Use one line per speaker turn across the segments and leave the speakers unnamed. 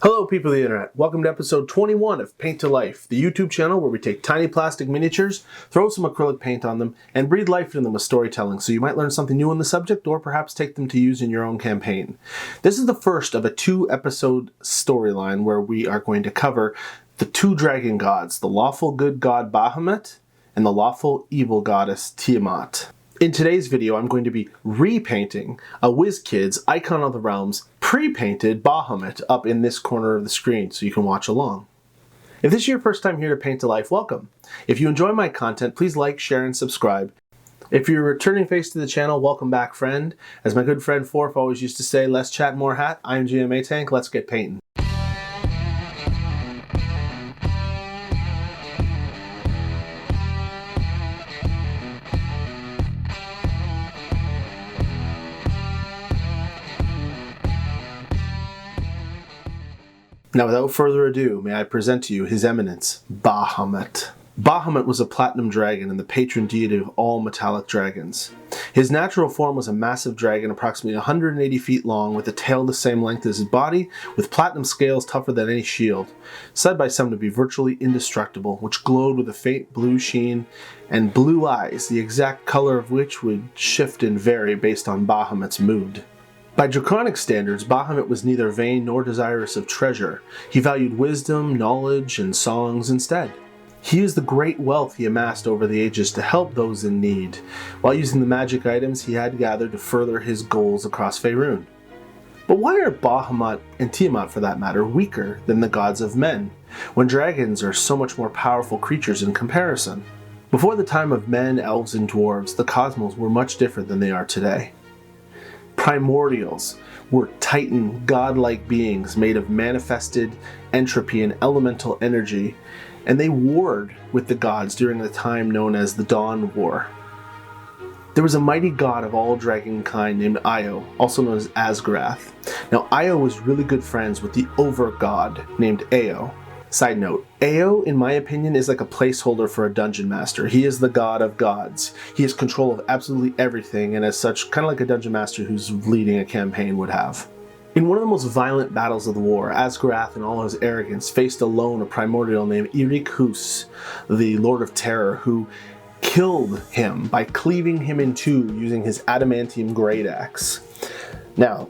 Hello people of the internet, welcome to episode 21 of Paint to Life, the YouTube channel where we take tiny plastic miniatures, throw some acrylic paint on them, and breathe life into them with storytelling so you might learn something new on the subject or perhaps take them to use in your own campaign. This is the first of a 2-episode storyline where we are going to cover the two dragon gods, the lawful good god Bahamut and the lawful evil goddess Tiamat. In today's video, I'm going to be repainting a WizKids Icon of the Realms pre-painted Bahamut up in this corner of the screen so you can watch along. If this is your first time here to Paint to Life, welcome. If you enjoy my content, please like, share, and subscribe. If you're a returning face to the channel, welcome back, friend. As my good friend Forf always used to say, less chat, more hat. I'm Atank, let's get painting. Now, without further ado, may I present to you His Eminence, Bahamut. Bahamut was a platinum dragon and the patron deity of all metallic dragons. His natural form was a massive dragon approximately 180 feet long with a tail the same length as his body, with platinum scales tougher than any shield, said by some to be virtually indestructible, which glowed with a faint blue sheen, and blue eyes, the exact color of which would shift and vary based on Bahamut's mood. By draconic standards, Bahamut was neither vain nor desirous of treasure. He valued wisdom, knowledge, and songs instead. He used the great wealth he amassed over the ages to help those in need, while using the magic items he had gathered to further his goals across Faerun. But why are Bahamut and Tiamat, for that matter, weaker than the gods of men, when dragons are so much more powerful creatures in comparison? Before the time of men, elves, and dwarves, the cosmos were much different than they are today. Primordials were titan, godlike beings made of manifested entropy and elemental energy, and they warred with the gods during the time known as the Dawn War. There was a mighty god of all dragonkind named Io, also known as Asgarath. Now, Io was really good friends with the over-god named Ao. Side note, Ao, in my opinion, is like a placeholder for a dungeon master. He is the god of gods. He has control of absolutely everything, and as such, kind of like a dungeon master who's leading a campaign would have. In one of the most violent battles of the war, Asgarath in all his arrogance faced alone a primordial named Irikhus, the Lord of Terror, who killed him by cleaving him in two using his adamantium great axe. Now,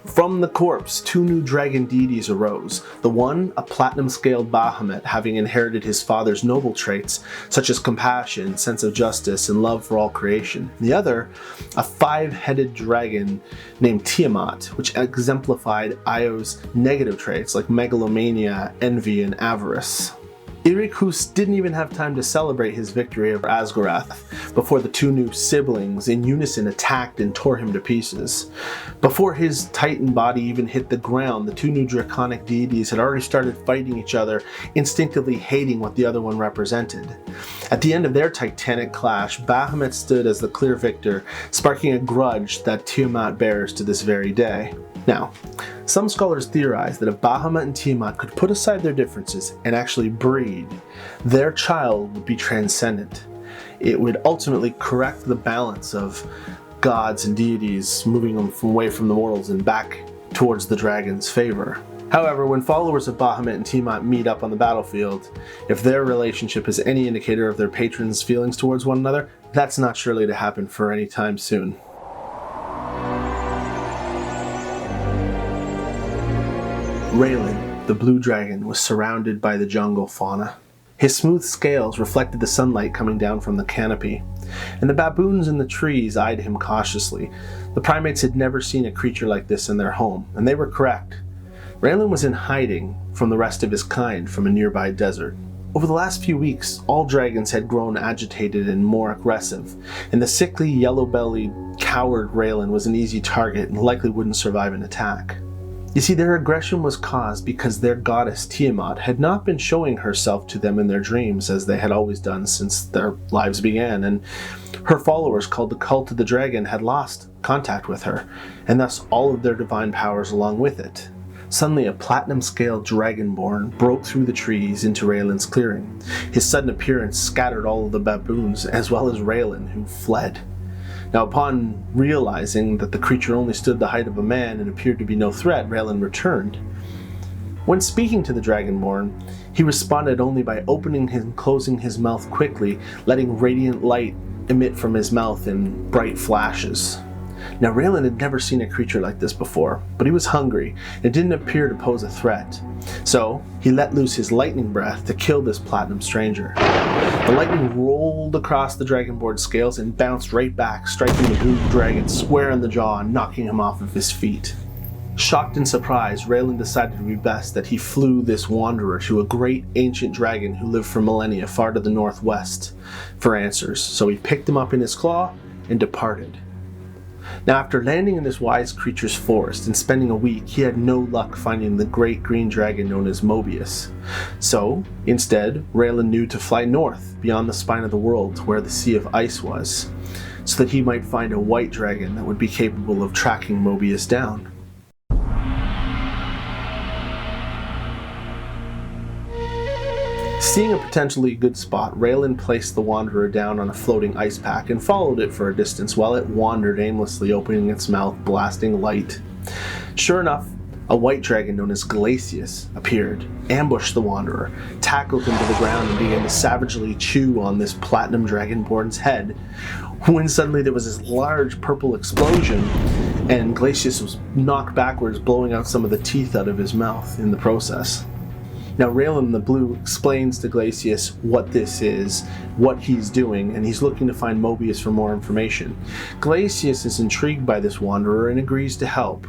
from the corpse, two new dragon deities arose. The one, a platinum-scaled Bahamut, having inherited his father's noble traits, such as compassion, sense of justice, and love for all creation. The other, a 5-headed dragon named Tiamat, which exemplified Io's negative traits like megalomania, envy, and avarice. Irikhus didn't even have time to celebrate his victory over Asgarath before the two new siblings in unison attacked and tore him to pieces. Before his titan body even hit the ground, the two new draconic deities had already started fighting each other, instinctively hating what the other one represented. At the end of their titanic clash, Bahamut stood as the clear victor, sparking a grudge that Tiamat bears to this very day. Now, some scholars theorize that if Bahamut and Tiamat could put aside their differences and actually breed, their child would be transcendent. It would ultimately correct the balance of gods and deities, moving them away from the mortals and back towards the dragon's favor. However, when followers of Bahamut and Tiamat meet up on the battlefield, if their relationship is any indicator of their patrons' feelings towards one another, that's not surely to happen for any time soon. Raylan, the blue dragon, was surrounded by the jungle fauna. His smooth scales reflected the sunlight coming down from the canopy, and the baboons in the trees eyed him cautiously. The primates had never seen a creature like this in their home, and they were correct. Raylan was in hiding from the rest of his kind from a nearby desert. Over the last few weeks, all dragons had grown agitated and more aggressive, and the sickly, yellow-bellied, coward Raylan was an easy target and likely wouldn't survive an attack. You see, their aggression was caused because their goddess Tiamat had not been showing herself to them in their dreams as they had always done since their lives began, and her followers, called the Cult of the Dragon, had lost contact with her, and thus all of their divine powers along with it. Suddenly, a platinum-scaled dragonborn broke through the trees into Raylan's clearing. His sudden appearance scattered all of the baboons, as well as Raylan, who fled. Now, upon realizing that the creature only stood the height of a man and appeared to be no threat, Raylan returned. When speaking to the dragonborn, he responded only by opening and closing his mouth quickly, letting radiant light emit from his mouth in bright flashes. Now, Raylan had never seen a creature like this before, but he was hungry and didn't appear to pose a threat. So, he let loose his lightning breath to kill this platinum stranger. The lightning rolled across the dragonborn's scales and bounced right back, striking the blue dragon square in the jaw and knocking him off of his feet. Shocked and surprised, Raylan decided it would be best that he flew this wanderer to a great ancient dragon who lived for millennia far to the northwest for answers. So he picked him up in his claw and departed. Now, after landing in this wise creature's forest and spending a week, he had no luck finding the great green dragon known as Mobius. So, instead, Raylan knew to fly north, beyond the spine of the world, to where the Sea of Ice was, so that he might find a white dragon that would be capable of tracking Mobius down. Seeing a potentially good spot, Raylan placed the wanderer down on a floating ice pack and followed it for a distance while it wandered aimlessly, opening its mouth, blasting light. Sure enough, a white dragon known as Glacius appeared, ambushed the wanderer, tackled him to the ground, and began to savagely chew on this platinum dragonborn's head, when suddenly there was this large purple explosion, and Glacius was knocked backwards, blowing out some of the teeth out of his mouth in the process. Now, Raylan the Blue explains to Glacius what this is, what he's doing, and he's looking to find Mobius for more information. Glacius is intrigued by this wanderer and agrees to help.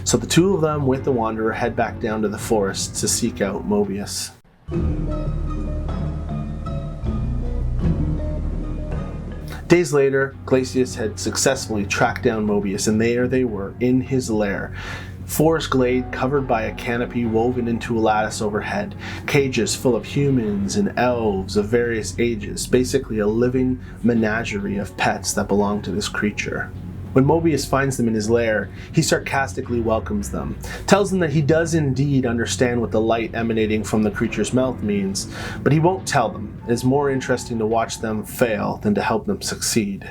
So the two of them with the wanderer head back down to the forest to seek out Mobius. Days later, Glacius had successfully tracked down Mobius, and there they were, in his lair. Forest glade covered by a canopy woven into a lattice overhead, cages full of humans and elves of various ages, basically a living menagerie of pets that belong to this creature. When Mobius finds them in his lair, he sarcastically welcomes them, tells them that he does indeed understand what the light emanating from the creature's mouth means, but he won't tell them. It is more interesting to watch them fail than to help them succeed.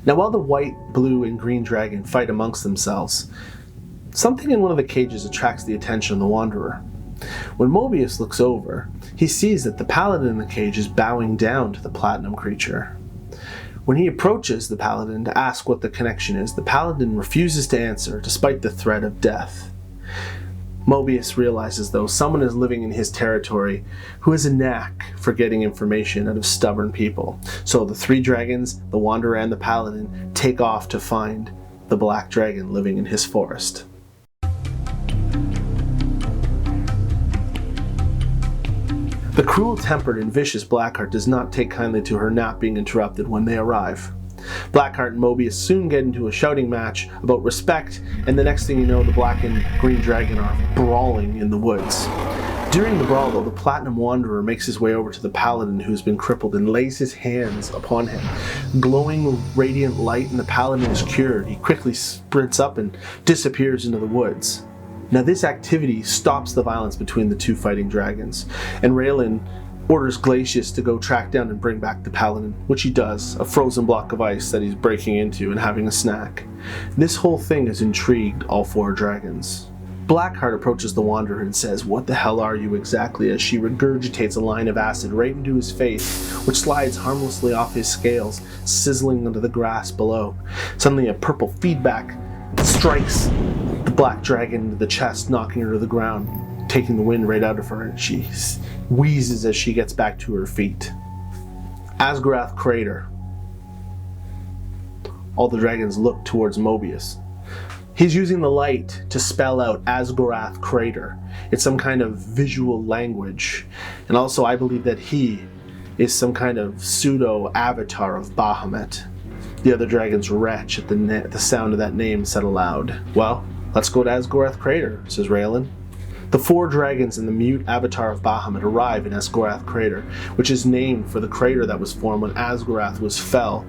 Now, while the white, blue, and green dragon fight amongst themselves, something in one of the cages attracts the attention of the wanderer. When Mobius looks over, he sees that the paladin in the cage is bowing down to the platinum creature. When he approaches the paladin to ask what the connection is, the paladin refuses to answer despite the threat of death. Mobius realizes, though, someone is living in his territory who has a knack for getting information out of stubborn people. So the three dragons, the wanderer, and the paladin take off to find the black dragon living in his forest. The cruel-tempered and vicious Blackheart does not take kindly to her nap being interrupted when they arrive. Blackheart and Mobius soon get into a shouting match about respect, and the next thing you know, the black and green dragon are brawling in the woods. During the brawl, though, the Platinum Wanderer makes his way over to the paladin who's been crippled and lays his hands upon him. Glowing radiant light, and the paladin is cured. He quickly sprints up and disappears into the woods. Now, this activity stops the violence between the two fighting dragons, and Raylan orders Glacius to go track down and bring back the paladin, which he does, a frozen block of ice that he's breaking into and having a snack. This whole thing has intrigued all four dragons. Blackheart approaches the wanderer and says, "What the hell are you exactly?" as she regurgitates a line of acid right into his face, which slides harmlessly off his scales, sizzling onto the grass below. Suddenly, a purple feedback strikes the black dragon into the chest, knocking her to the ground, taking the wind right out of her, and she wheezes as she gets back to her feet. Asgarath Crater. All the dragons look towards Mobius. He's using the light to spell out Asgarath Crater. It's some kind of visual language. And also, I believe that he is some kind of pseudo-avatar of Bahamut. The other dragons retch at the sound of that name said aloud. "Well, let's go to Asgarath Crater," says Raylan. The four dragons and the mute avatar of Bahamut arrive in Asgarath Crater, which is named for the crater that was formed when Asgarath was fell,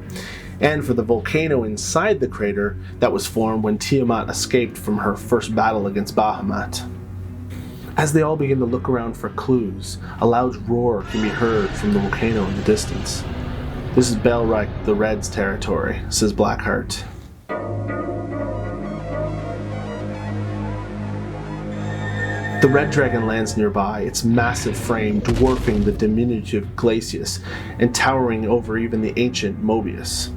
and for the volcano inside the crater that was formed when Tiamat escaped from her first battle against Bahamut. As they all begin to look around for clues, a loud roar can be heard from the volcano in the distance. This is Belreich the Red's territory, says Blackheart. The red dragon lands nearby, its massive frame dwarfing the diminutive Glacius and towering over even the ancient Mobius.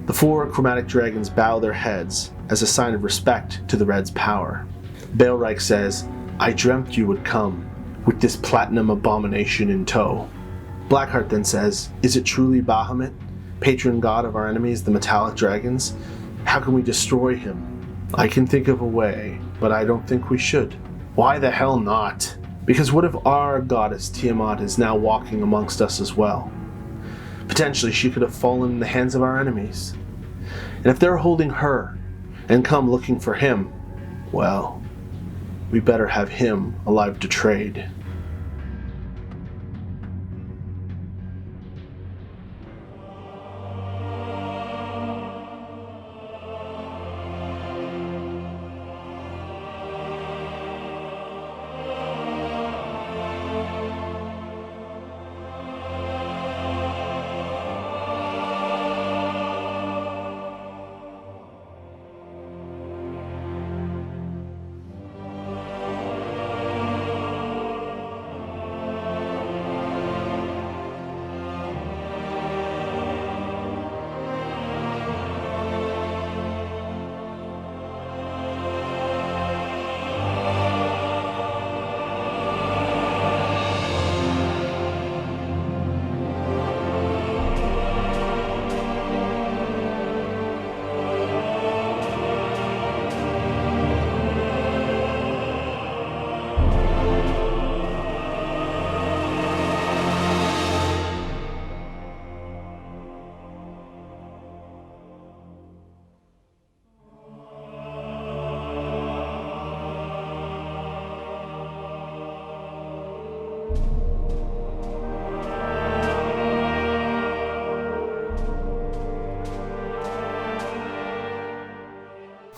The 4 chromatic dragons bow their heads as a sign of respect to the red's power. Belreich says, "I dreamt you would come, with this platinum abomination in tow." Blackheart then says, "Is it truly Bahamut, patron god of our enemies, the metallic dragons? How can we destroy him? I can think of a way, but I don't think we should." Why the hell not? Because what if our goddess Tiamat is now walking amongst us as well? Potentially she could have fallen in the hands of our enemies. And if they're holding her and come looking for him, well, we better have him alive to trade.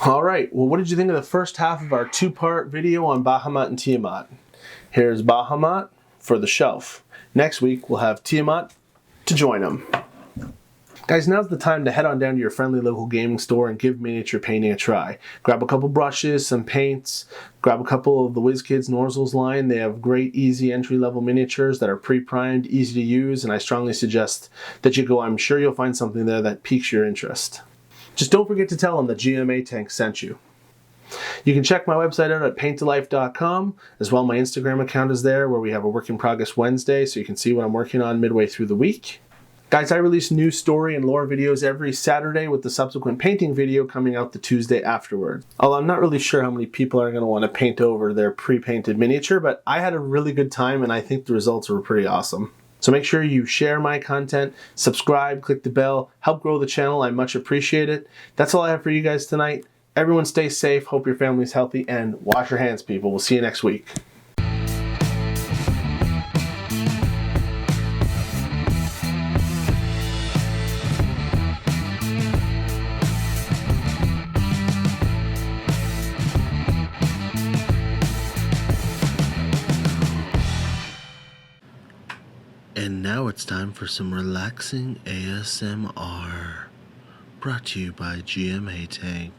Alright, well what did you think of the first half of our 2-part video on Bahamut and Tiamat? Here's Bahamut for the shelf. Next week we'll have Tiamat to join them. Guys, now's the time to head on down to your friendly local gaming store and give miniature painting a try. Grab a couple brushes, some paints, grab a couple of the WizKids Norzels line. They have great easy entry-level miniatures that are pre-primed, easy to use, and I strongly suggest that you go. I'm sure you'll find something there that piques your interest. Just don't forget to tell them that Atank sent you. You can check my website out at painttolife.com. As well, my Instagram account is there where we have a work in progress Wednesday so you can see what I'm working on midway through the week. Guys, I release new story and lore videos every Saturday with the subsequent painting video coming out the Tuesday afterwards. Although I'm not really sure how many people are going to want to paint over their pre-painted miniature, but I had a really good time and I think the results were pretty awesome. So make sure you share my content, subscribe, click the bell, help grow the channel. I much appreciate it. That's all I have for you guys tonight. Everyone stay safe, hope your family's healthy, and wash your hands, people. We'll see you next week. And now it's time for some relaxing ASMR, brought to you by Atank.